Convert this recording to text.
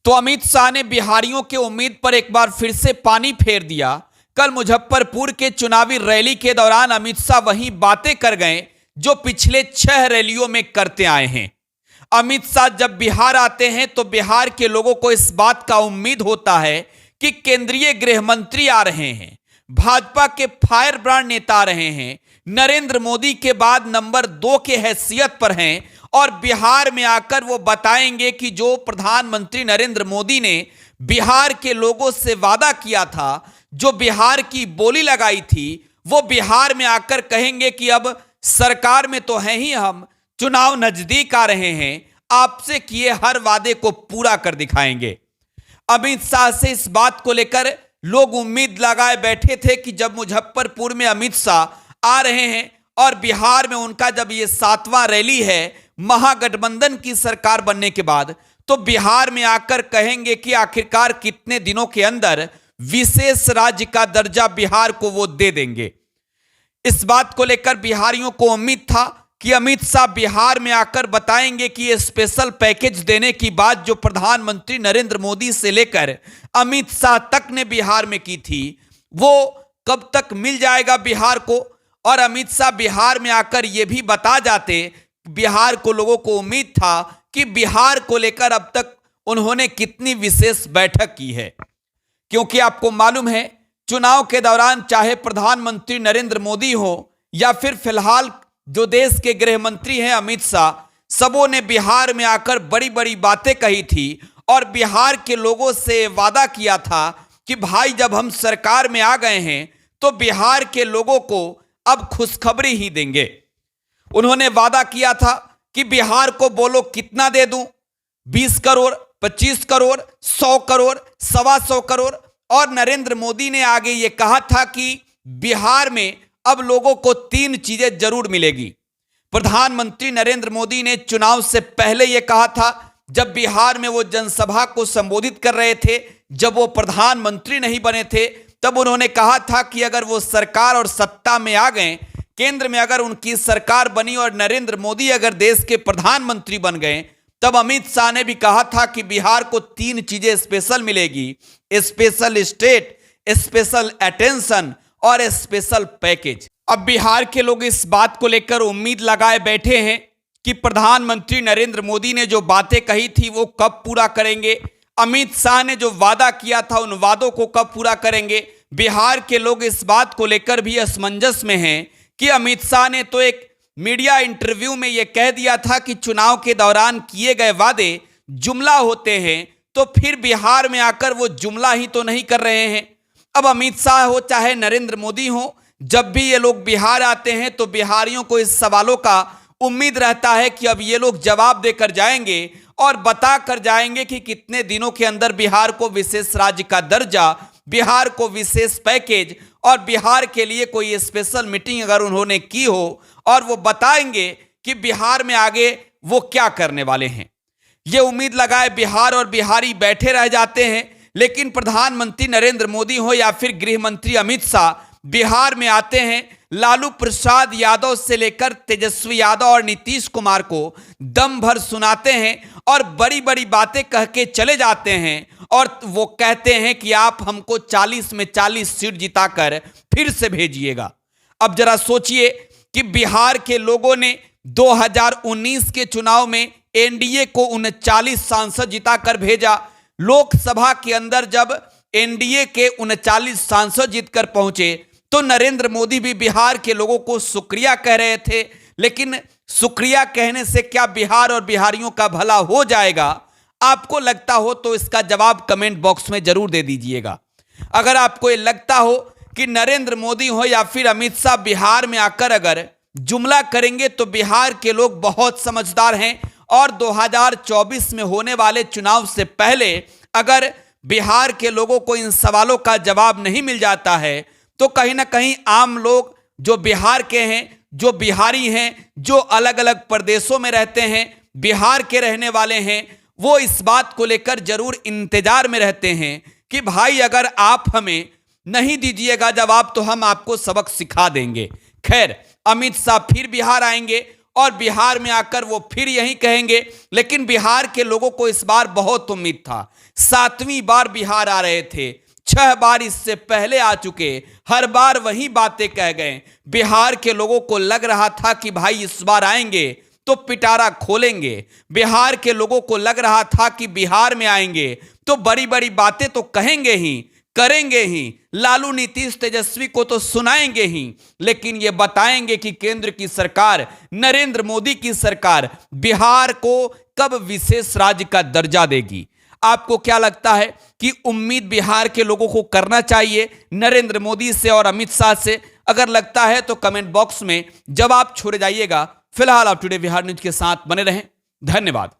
तो अमित शाह ने बिहारियों के उम्मीद पर एक बार फिर से पानी फेर दिया। कल मुजफ्फरपुर के चुनावी रैली के दौरान अमित शाह वही बातें कर गए जो पिछले 6 रैलियों में करते आए हैं। अमित शाह जब बिहार आते हैं तो बिहार के लोगों को इस बात का उम्मीद होता है कि केंद्रीय गृह मंत्री आ रहे हैं, भाजपा के फायर ब्रांड नेता आ रहे हैं, नरेंद्र मोदी के बाद नंबर 2 के हैसियत पर हैं और बिहार में आकर वो बताएंगे कि जो प्रधानमंत्री नरेंद्र मोदी ने बिहार के लोगों से वादा किया था, जो बिहार की बोली लगाई थी, वो बिहार में आकर कहेंगे कि अब सरकार में तो हैं ही हम, चुनाव नजदीक आ रहे हैं, आपसे किए हर वादे को पूरा कर दिखाएंगे। अमित शाह से इस बात को लेकर लोग उम्मीद लगाए बैठे थे कि जब मुजफ्फरपुर में अमित शाह आ रहे हैं और बिहार में उनका जब ये 7वां रैली है महागठबंधन की सरकार बनने के बाद, तो बिहार में आकर कहेंगे कि आखिरकार कितने दिनों के अंदर विशेष राज्य का दर्जा बिहार को वो दे देंगे। इस बात को लेकर बिहारियों को उम्मीद था कि अमित शाह बिहार में आकर बताएंगे कि ये स्पेशल पैकेज देने की बात जो प्रधानमंत्री नरेंद्र मोदी से लेकर अमित शाह तक ने बिहार में की थी, वो कब तक मिल जाएगा बिहार को। और अमित शाह बिहार में आकर ये भी बता जाते, बिहार को लोगों को उम्मीद था कि बिहार को लेकर अब तक उन्होंने कितनी विशेष बैठक की है, क्योंकि आपको मालूम है चुनाव के दौरान चाहे प्रधानमंत्री नरेंद्र मोदी हो या फिर फिलहाल जो देश के गृह मंत्री हैं अमित शाह, सबों ने बिहार में आकर बड़ी बड़ी बातें कही थी और बिहार के लोगों से वादा किया था कि भाई जब हम सरकार में आ गए हैं तो बिहार के लोगों को अब खुशखबरी ही देंगे। उन्होंने वादा किया था कि बिहार को बोलो कितना दे दूं, 20 करोड़, 25 करोड़, 100 करोड़, 125 करोड़। और नरेंद्र मोदी ने आगे ये कहा था कि बिहार में अब लोगों को 3 चीजें जरूर मिलेगी। प्रधानमंत्री नरेंद्र मोदी ने चुनाव से पहले यह कहा था, जब बिहार में वो जनसभा को संबोधित कर रहे थे, जब वो प्रधानमंत्री नहीं बने थे, तब उन्होंने कहा था कि अगर वो सरकार और सत्ता में आ गए, केंद्र में अगर उनकी सरकार बनी और नरेंद्र मोदी अगर देश के प्रधानमंत्री बन गए, तब अमित शाह ने भी कहा था कि बिहार को 3 चीजें स्पेशल मिलेगी, स्पेशल स्टेट, स्पेशल अटेंशन और स्पेशल पैकेज। अब बिहार के लोग इस बात को लेकर उम्मीद लगाए बैठे हैं कि प्रधानमंत्री नरेंद्र मोदी ने जो बातें कही थी वो कब पूरा करेंगे, अमित शाह ने जो वादा किया था उन वादों को कब पूरा करेंगे। बिहार के लोग इस बात को लेकर भी असमंजस में हैं कि अमित शाह ने तो एक मीडिया इंटरव्यू में यह कह दिया था कि चुनाव के दौरान किए गए वादे जुमला होते हैं, तो फिर बिहार में आकर वो जुमला ही तो नहीं कर रहे हैं। अब अमित शाह हो चाहे नरेंद्र मोदी हो, जब भी ये लोग बिहार आते हैं तो बिहारियों को इस सवालों का उम्मीद रहता है कि अब ये लोग जवाब देकर जाएंगे और बता कर जाएंगे कि कितने दिनों के अंदर बिहार को विशेष राज्य का दर्जा, बिहार को विशेष पैकेज और बिहार के लिए कोई स्पेशल मीटिंग अगर उन्होंने की हो, और वो बताएंगे कि बिहार में आगे वो क्या करने वाले हैं। ये उम्मीद लगाए बिहार और बिहारी बैठे रह जाते हैं, लेकिन प्रधानमंत्री नरेंद्र मोदी हो या फिर गृह मंत्री अमित शाह बिहार में आते हैं, लालू प्रसाद यादव से लेकर तेजस्वी यादव और नीतीश कुमार को दम भर सुनाते हैं और बड़ी बड़ी बातें कह के चले जाते हैं और वो कहते हैं कि आप हमको 40 में 40 सीट जिताकर फिर से भेजिएगा। अब जरा सोचिए कि बिहार के लोगों ने 2019 के चुनाव में एनडीए को 39 सांसद जिताकर भेजा। लोकसभा के अंदर जब एनडीए के 39 सांसद जीतकर पहुंचे तो नरेंद्र मोदी भी बिहार के लोगों को शुक्रिया कह रहे थे, लेकिन शुक्रिया कहने से क्या बिहार और बिहारियों का भला हो जाएगा? आपको लगता हो तो इसका जवाब कमेंट बॉक्स में जरूर दे दीजिएगा। अगर आपको ये लगता हो कि नरेंद्र मोदी हो या फिर अमित शाह बिहार में आकर अगर जुमला करेंगे तो बिहार के लोग बहुत समझदार हैं और 2024 में होने वाले चुनाव से पहले अगर बिहार के लोगों को इन सवालों का जवाब नहीं मिल जाता है तो कहीं ना कहीं आम लोग जो बिहार के हैं, जो बिहारी हैं, जो अलग अलग प्रदेशों में रहते हैं, बिहार के रहने वाले हैं, वो इस बात को लेकर जरूर इंतजार में रहते हैं कि भाई अगर आप हमें नहीं दीजिएगा जवाब तो हम आपको सबक सिखा देंगे। खैर, अमित शाह फिर बिहार आएंगे और बिहार में आकर वो फिर यही कहेंगे। लेकिन बिहार के लोगों को इस बार बहुत उम्मीद था। 7वीं बार बिहार आ रहे थे, 6 बार इससे पहले आ चुके, हर बार वही बातें कह गए। बिहार के लोगों को लग रहा था कि भाई इस बार आएंगे तो पिटारा खोलेंगे। बिहार के लोगों को लग रहा था कि बिहार में आएंगे तो बड़ी बड़ी बातें तो कहेंगे ही, करेंगे ही, लालू नीतीश तेजस्वी को तो सुनाएंगे ही, लेकिन ये बताएंगे कि केंद्र की सरकार, नरेंद्र मोदी की सरकार बिहार को कब विशेष राज्य का दर्जा देगी। आपको क्या लगता है कि उम्मीद बिहार के लोगों को करना चाहिए नरेंद्र मोदी से और अमित शाह से? अगर लगता है तो कमेंट बॉक्स में जवाब छोड़ जाइएगा। फिलहाल आप टुडे बिहार न्यूज के साथ बने रहें। धन्यवाद।